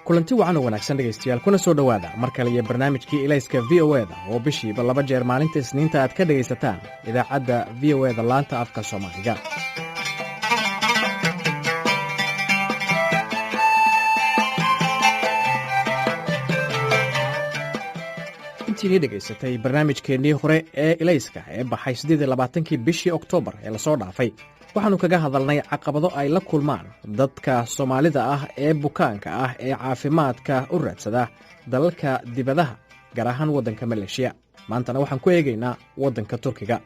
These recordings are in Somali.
kulanti wacan oo wanaagsan dhegaystayaal kuna soo dhowaada mar kale iyo barnaamijkii ilayska VOE-da oo bishiiba 2 jeer maalinta Isniinta aad ka dhegaysataan idaacadda VOE-da laanta afka Soomaaliga. intii dhegaysatay barnaamijkeennii hore ee ilayska ee baxay 28kii bishii Oktoobar ee la soo dhaafay waxaanu kaga hadalnay caqabado ay la kulmaan dadka Soomaalida ah ee bukaanka ah ee caafimaadka u raadsada dalalka dibadaha gaar ahaan waddanka Maleeshiya. maantana waxaan ku eegaynaa waddanka Turkiga.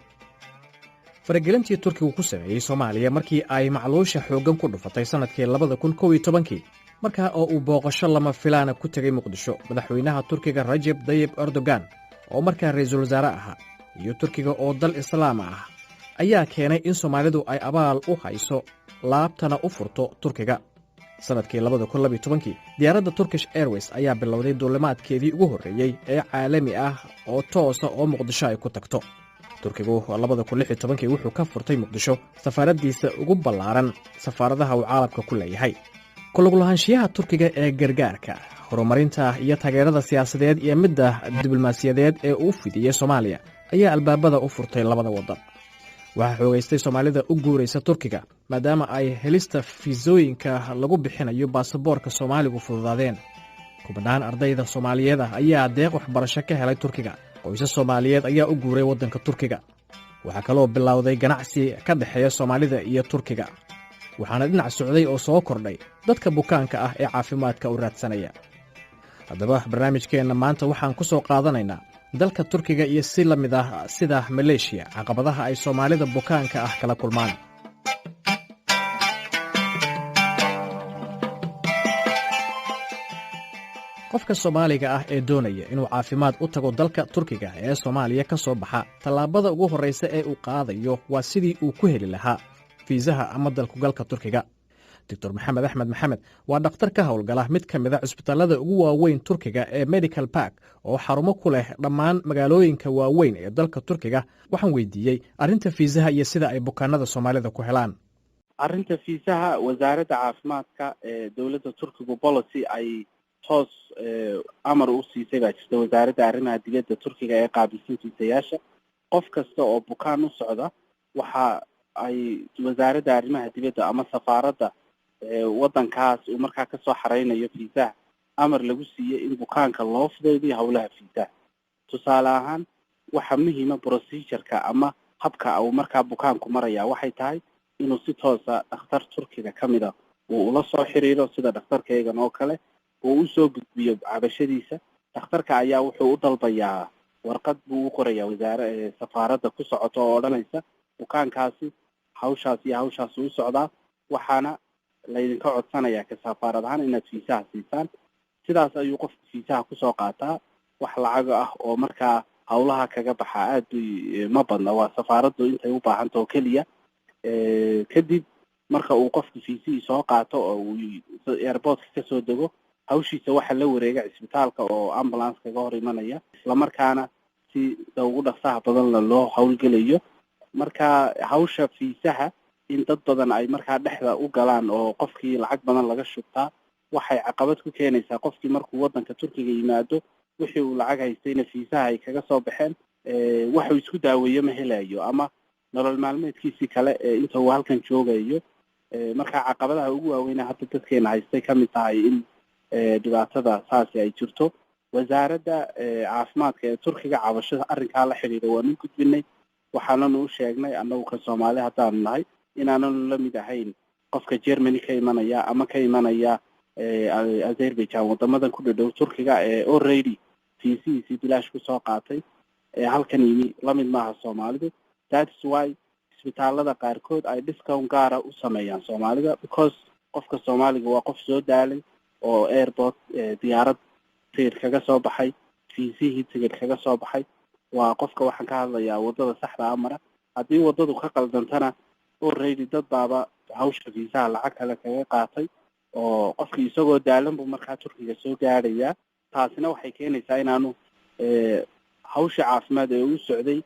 faragelintii Turkigu ku sameeyay Soomaaliya markii ay macluusha xooggan ku dhufatay sanadkii 2011 markaa oo uu booqasho lama filaana ku tegay Muqdisho madaxweynaha Turkiga Recep Tayyip Erdogan oo markaa ra'iisul wasaare ahaa iyo Turkiga oo dal islaam ah ayaa keenay in Soomaalidu ay abaal u hayso laabtana u furto Turkiga. sanadkii 2012 diyaaradda Turkish Airways ayaa bilowday duulimaadkeedii ugu horreeyay ee caalami ah oo toosa oo Muqdisho ay ku tagto. Turkigu 2016 wuxuu ka furtay Muqdisho safaaraddiisa ugu ballaaran safaaradaha uu caalamka ku leeyahay. kulugulahaanshiyaha Turkiga ee gargaarka horumarinta iyo taageerada siyaasadeed iyo midda diblomaasiyadeed ee uu fidiyay Soomaaliya ayaa albaabada u furtay labada waddan. waxaa xoogaystay Soomaalida u guuraysa Turkiga maadaama ay helista fiisooyinka lagu bixinayo baasaboorka Soomaaligu fududaadeen. kubadhaan ardayda Soomaaliyeed ayaa deeq waxbarasho ka helay Turkiga. qoysas Soomaaliyeed ayaa u guuray waddanka Turkiga. waxaa kaloo bilowday ganacsi ka dhexeeya Soomaalida iyo Turkiga. waxaana dhinac socday oo soo kordhay dadka bukaanka ah ee caafimaadka u raadsanaya. haddaba barnaamijkeenna maanta waxaan ku soo qaadanaynaa dalka Turkiga iyo si la mid ah sida Maleeshiya caqabadaha ay Soomaalida bukaanka ah kala kulmaan. qofka Soomaaliga ah ee doonaya inuu caafimaad u tago dalka Turkiga ee Soomaaliya ka soo baxa tallaabada ugu horreysa ee uu qaadayo waa sidii uu ku heli lahaa fiisaha ama dalkugalka Turkiga. Dr. Maxamed Axmed Maxamed waa dhakhtar ka howlgala mid ka mid ah cusbitaalada ugu waaweyn Turkiga ee Medical Park oo xarumo ku leh dhammaan magaalooyinka waaweyn ee dalka Turkiga. waxaan weydiiyey arrinta fiisaha iyo sida ay bukaanada Soomaalida ku helaan. arrinta fiisaha wasaaradda caafimaadka ee dowladda Turkigu policy ay toos amar u siisay baa jirta wasaaradda arrimaha dibadda Turkiga ee qaabilsan fiisayaasha. qof kasta oo bukaan u socda waxa ay wasaaradda arrimaha dibadda ama safaaradda waddankaas uu markaa ka soo xareynayo fiisaha amar lagu siiyey in bukaanka loo fudaydiyo howlaha fiisaha. tusaale ahaan waxa muhiima procedureka ama habka uu markaa bukaanku maraya waxay tahay inuu si toosa dhakhtar Turkiga ka mid ah uu ula soo xiriiro sida dhakhtarkaygan oo kale uu u soo gudbiyo cabashadiisa. dhakhtarka ayaa wuxuu u dalbayaa warqad buu u qorayaa safaaradda ku socoto oo odhanaysa bukaankaasi hawshaas iyo hawshaas u socdaa waxaana laydinka codsanayaa ka safaarad ahaan inaad fiisaha siisaan. sidaas ayuu qofka fiisaha kusoo qaataa. wax lacag ah oo markaa howlaha kaga baxaa aad ma badna, waa safaaraddu intay u baahanta oo keliya. kadib marka uu qofka fiisihii soo qaato oo uu airportka kasoo dego hawshiisa waxa la wareega cisbitaalka oo ambulance kaga hor imanaya islamarkaana si ugu dhaqsaha badanna loo howlgelayo. marka hawsha fiisaha in dad badan ay markaa dhexda u galaan oo qofkii lacag badan laga shubtaa waxay caqabad ku keenaysaa qofkii markuu waddanka Turkiga yimaado wixii uu lacag haystayna fiisaha ay kaga soo baxeen waxuu isku daaweeyo ma helayo ama nolol maalmeedkiisii kale inta uu halkan joogayo. markaa caqabadaha ugu waaweyn hadda dadkeena haystay ka mid tahay in dhibaatada saasi ay jirto. wasaaradda caafimaadka ee Turkiga cabashada arrinkaa la xiriira waa nin gudbinay. waxaananu u sheegnay annagu ka Soomaali haddaanu nahay inaananu la mid ahayn qofka Germany ka imanaya ama ka imanaya Azerbaijan wadamadan ku dhadhow Turkiga ee already fiisihiisii bilaash kusoo qaatay halkan yimi la mid maaha Soomaalidu. that's why isbitaalada qaarkood ay discount gaara u sameeyaan Soomaalida because qofka Soomaaliga waa qof soo daalay oo airport diyaarad tigidh kaga soo baxay fiisihii tigidh kaga soo baxay. waa qofka waxaan ka hadlayaa wadada saxda amara. haddii wadadu ka qaldantana already dad baaba hawsha fiisaha lacag kale kaga qaatay oo qofkii isagoo daalan buu markaa Turkiga soo gaadhayaa. taasina waxay keenaysaa inaanu hawsha caafimaad ee u socday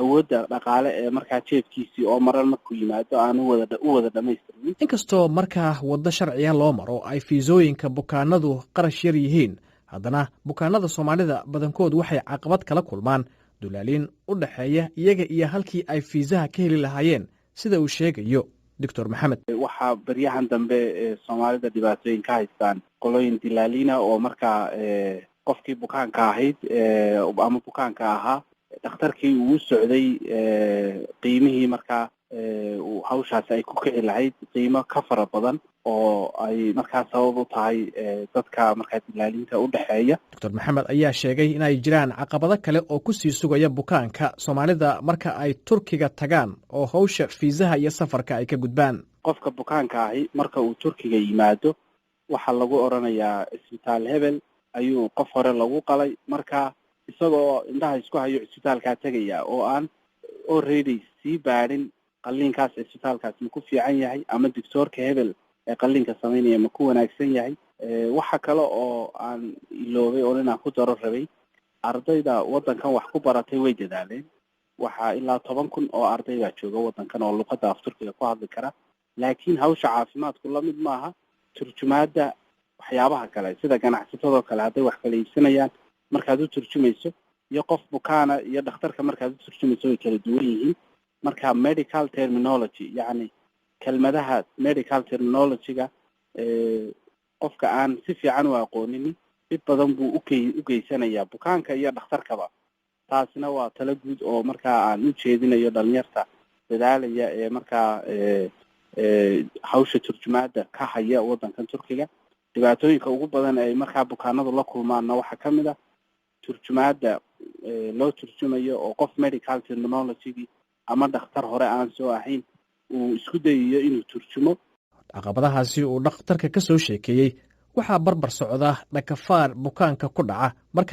awoodda dhaqaale ee markaa jeebkiisii oo marar markuu yimaado aan u wada dhamaystirmin. inkastoo markaa waddo sharciya loo maro ay fiisooyinka bukaanadu qarash yar yihiin, haddana bukaanada soomaalida badankood waxay caqabad kala kulmaan dulaaliin u dhexeeya iyaga iyo halkii ay fiisaha ka heli lahaayeen, sida uu sheegayo doctor maxamed. waxaa baryahan dambe soomaalida dhibaatooyin ka haystaan qolooyin dilaaliina oo markaa qofkii bukaanka ahayd ama bukaanka ahaa dhakhtarkii uu socday qiimihii markaa hawshaasi ay ku kici lahayd qiimo ka fara badan oo ay markaa sabab u tahay dadka markaa dilaaliinta u dhexeeya. doctor maxamed ayaa sheegay inay jiraan caqabado kale oo ku sii sugaya bukaanka soomaalida marka ay Turkiga tagaan oo hawsha fiisaha iyo safarka ay ka gudbaan. qofka bukaanka ahi marka uu Turkiga yimaado waxaa lagu oranayaa isbitaal hebel ayuu qof hore lagu qalay, marka isagoo indhaha isku hayo isbitaalkaa tegaya oo aan already sii baadhin qalliinkaas isbitaalkaas ma ku fiican yahay ama doctorka hebel ee qalliinka samaynaya ma ku wanaagsan yahay. waxa kale oo aan iloobay oo inaan ku daro rabay, ardayda waddankan wax ku baratay way dadaaleen. waxaa ilaa 10,000 oo arday baa jooga waddankan oo luqadda af Turkiga ku hadli kara, laakiin hawsha caafimaadku la mid maaha turjumaadda waxyaabaha kale sida ganacsatadoo kale hadday wax kala iibsanayaan markaad u turjumayso iyo qof bukaana iyo dhakhtarka markaad u turjumayso way kala duwan yihiin. marka medical terminology yacni kelmadaha medical terminology-ga qofka aan si fiican u aqooninin dhib badan buu u geysanayaa bukaanka iyo dhakhtarkaba. taasina waa talo guud oo markaa aan u jeedinayo dhalinyarta dadaalaya ee markaa hawsha turjumaadda ka haya waddankan Turkiga. dhibaatooyinka ugu badan ay markaa bukaanadu la kulmaanna waxaa ka mid ah turjumaadda loo turjumayo oo qof medical terminology ama dhakhtar hore aan soo ahayn uu isku dayayo inuu turjumo. caqabadahaasi uu dhakhtarka ka soo sheekeeyey waxaa barbar socda dhakafaar bukaanka ku dhaca marka